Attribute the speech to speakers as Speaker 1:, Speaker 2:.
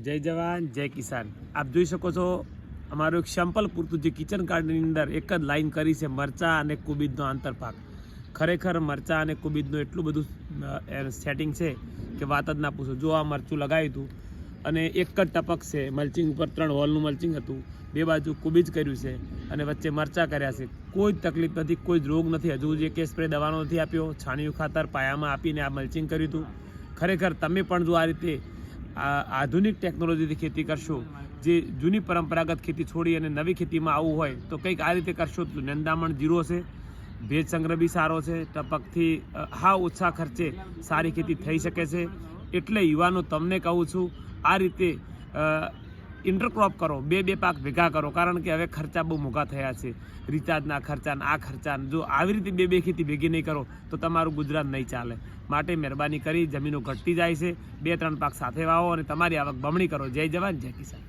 Speaker 1: જય જવાન જય કિસાન। આપ જોઈ શકો છો અમારું એક સેમ્પલ પૂરતું જે કિચન ગાર્ડનની અંદર એક જ લાઈન કરી છે મરચાં અને કોબીજનો આંતરપાક। ખરેખર મરચાં અને કોબીજનું એટલું બધું સેટિંગ છે કે વાત જ ના પૂછો। જો આ મરચું લગાવ્યું હતું અને એક જ ટપક છે મલ્ચિંગ ઉપર 3 હોલનું મલ્ચિંગ હતું, બે બાજુ કોબીજ કર્યું છે અને વચ્ચે મરચાં કર્યા છે। કોઈ તકલીફ નથી, કોઈ રોગ નથી। હજુ જે કે સ્પ્રે દવાનો નથી આપ્યો, છાણિયું ખાતર પાયામાં આપીને આ મલ્ચિંગ કર્યું હતું। ખરેખર તમે પણ જો આ રીતે આધુનિક ટેકનોલોજીથી ખેતી કરશો, જે જૂની પરંપરાગત ખેતી છોડી અને નવી ખેતીમાં આવવું હોય તો કંઈક આ રીતે કરશો તો નિંદામણ જીરો છે, ભેજ સંગ્રહ બી સારો છે, ટપકથી ઓછા ખર્ચે સારી ખેતી થઈ શકે છે। એટલે યુવાનો તમને કહું છું આ રીતે ઇન્ટરક્રોપ કરો, બે પાક ભેગા કરો, કારણ કે હવે ખર્ચા બહુ મોંઘા થયા છે। રિચાર્જના ખર્ચા, આ ખર્ચા, જો આવી રીતે બે ખેતી ભેગી નહીં કરો તો તમારું ગુજરાત નહીં ચાલે। માટે મહેરબાની કરી, જમીનો ઘટતી જાય છે, 2-3 પાક સાથે વાવો અને તમારી આવક બમણી કરો। જય જવાન જય કિસાન।